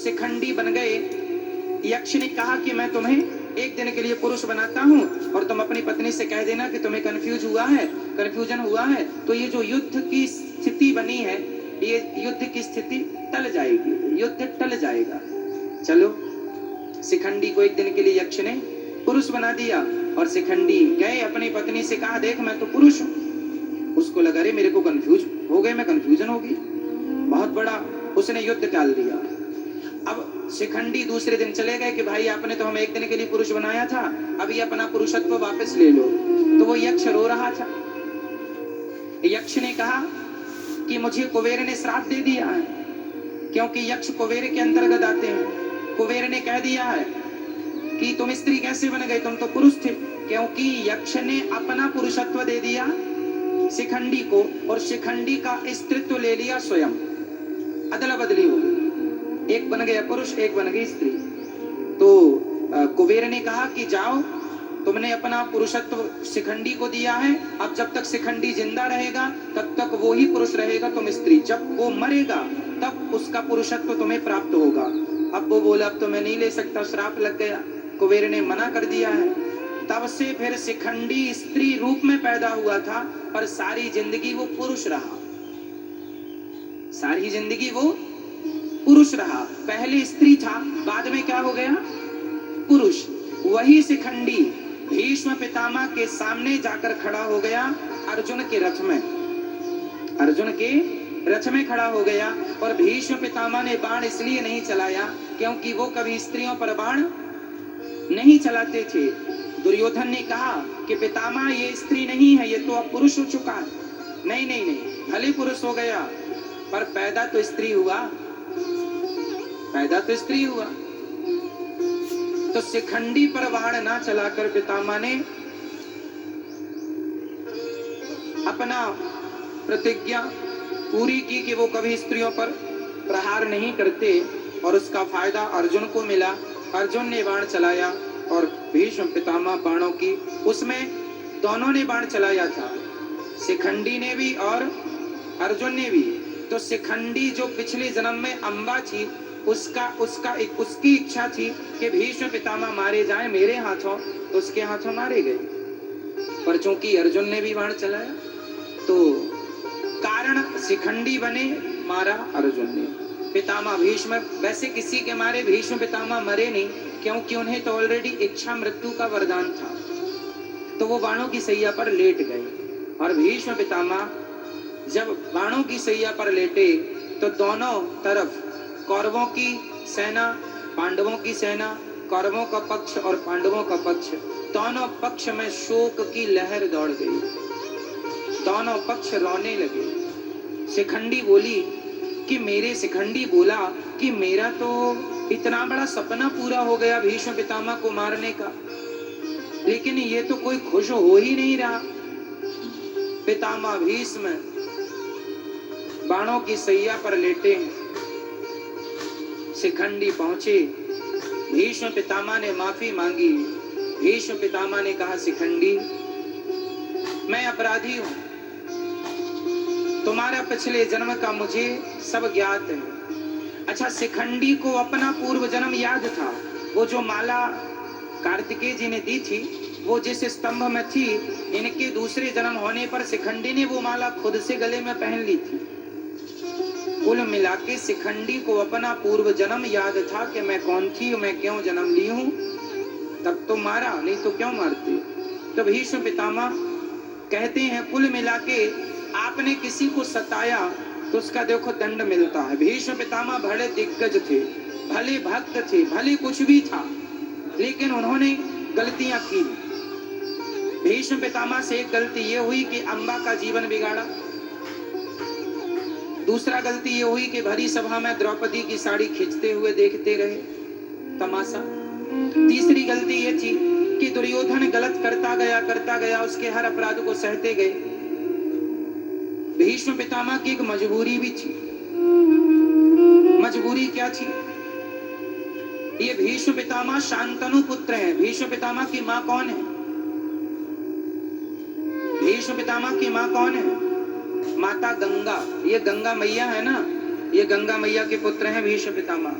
शिखंडी बन गए। यक्ष ने कहा कि मैं तुम्हें एक दिन के लिए पुरुष बनाता हूँ और तुम अपनी पत्नी से कह देना कि तुम्हें कंफ्यूजन हुआ है, तो ये जो युद्ध की स्थिति बनी है, ये युद्ध की स्थिति टल जाएगी, युद्ध टल जाएगा। चलो, शिखंडी को एक दिन के लिए यक्ष ने पुरुष बना दिया और शिखंडी गए, अपनी पत्नी से कहा देख मैं तो पुरुष हूँ। उसको लगा अरे मेरे को कंफ्यूज हो गए, मैं कंफ्यूजन होगी, बहुत बड़ा, उसने युद्ध टाल दिया। अब शिखंडी दूसरे दिन चले गए कि भाई आपने तो हमें एक दिन के लिए पुरुष बनाया था, अभी अपना पुरुषत्व वापस ले लो। तो वो यक्ष रो रहा था। यक्ष ने कहा कि मुझे कुबेर ने श्राप दे दिया है, क्योंकि यक्ष कुबेर के अंतर्गत आते हैं। कुबेर ने कह दिया है कि तुम स्त्री कैसे बन गए, तुम तो पुरुष थे, क्योंकि यक्ष ने अपना पुरुषत्व दे दिया शिखंडी को और शिखंडी का स्त्रीत्व ले लिया स्वयं। अदला बदली हो गई, एक बन गया पुरुष, एक बन गई स्त्री। तो कुबेर ने कहा कि जाओ, तुमने अपना पुरुषत्व शिखंडी को दिया है, अब जब तक शिखंडी जिंदा रहेगा तब तक वो ही पुरुष रहेगा, तुम स्त्री। जब वो मरेगा तब उसका पुरुषत्व तुम्हें प्राप्त होगा। अब वो बोला अब तो मैं नहीं ले सकता, श्राप लग गया, कुबेर ने मना कर दिया है। तब से फिर शिखंडी स्त्री रूप में पैदा हुआ था, पर सारी जिंदगी वो पुरुष रहा, सारी जिंदगी वो पुरुष रहा। पहले स्त्री था, बाद में क्या हो गया, पुरुष। वही शिखंडी भीष्म पितामह के सामने जाकर खड़ा हो गया, अर्जुन के रथ में, अर्जुन के रथ में खड़ा हो गया। और भीष्म पितामह ने बाण इसलिए नहीं चलाया क्योंकि वो कभी स्त्रियों पर बाण नहीं चलाते थे। दुर्योधन ने कहा कि पितामह ये स्त्री नहीं है, ये तो अब पुरुष हो चुका है। नहीं नहीं नहीं, भले पुरुष हो गया पर पैदा तो स्त्री हुआ, पैदा तो स्त्री हुआ। तो शिखंडी पर बाण ना चलाकर पितामह ने अपना प्रतिज्ञा पूरी की कि वो कभी स्त्रियों पर प्रहार नहीं करते, और उसका फायदा अर्जुन को मिला। अर्जुन ने बाण चलाया और भीष्म पितामह बाणों की, उसमें दोनों ने बाण चलाया था, शिखंडी ने भी और अर्जुन ने भी। तो शिखंडी जो पिछले जन्म में अम्बा थी, उसकी इच्छा थी कि भीष्म पितामह मारे जाएं मेरे हाथों, तो उसके हाथों मारे गए। पर चूंकि अर्जुन ने भी बाण चलाया तो कारण शिखंडी बने, मारा अर्जुन ने। पितामह भीष्म, वैसे किसी के मारे भीष्म पितामह मरे नहीं, क्योंकि उन्हें तो ऑलरेडी इच्छा मृत्यु का वरदान था, तो वो बाणों की सैया पर लेट गए। और भीष्म पितामह जब बाणों की सैया पर लेटे तो दोनों तरफ कौरवों की सेना, पांडवों की सेना, कौरवों का पक्ष और पांडवों का पक्ष, दोनों पक्ष में शोक की लहर दौड़ गई, दोनों पक्ष रोने लगे। शिखंडी बोला कि मेरा तो इतना बड़ा सपना पूरा हो गया भीष्म पितामह को मारने का, लेकिन ये तो कोई खुश हो ही नहीं रहा। पितामह भीष्म बाणों की सैया पर लेटे हैं, शिखंडी पहुंचे, भीष्म पितामह ने माफी मांगी। भीष्म पितामह ने कहा शिखंडी मैं अपराधी हूं, तुम्हारा पिछले जन्म का मुझे सब ज्ञात है। अच्छा, शिखंडी को अपना पूर्व जन्म याद था, वो जो माला कार्तिकेय जी ने दी थी, वो जिस स्तंभ में थी, इनके दूसरे जन्म होने पर शिखंडी ने वो माला खुद से गले में पहन ली थी। कुल मिला के शिखंडी को अपना पूर्व जन्म याद था कि मैं कौन थी, मैं क्यों जन्म ली हूं, तब तो मारा, नहीं तो क्यों मारते। तो भीष्म पितामह कहते हैं कुल मिला के आपने किसी को सताया तो उसका देखो दंड मिलता है। भीष्म पितामह भले दिग्गज थे, भले भक्त थे, भले कुछ भी था, लेकिन उन्होंने गलतियां की। भीष्म पितामह से एक गलती ये हुई कि अम्बा का जीवन बिगाड़ा, दूसरा गलती ये हुई कि भरी सभा में द्रौपदी की साड़ी खींचते हुए देखते रहे, तमाशा। तीसरी गलती ये थी कि दुर्योधन गलत करता गया, उसके हर अपराध को सहते गए। भीष्म पितामह की एक मजबूरी भी थी। मजबूरी क्या थी? ये भीष्म पितामह शांतनु पुत्र हैं। भीष्म पितामह की मां कौन है? भीष्म पितामह की मां कौन है? माता गंगा। ये गंगा मैया है ना, ये गंगा मैया के पुत्र हैं भीष्म पितामह।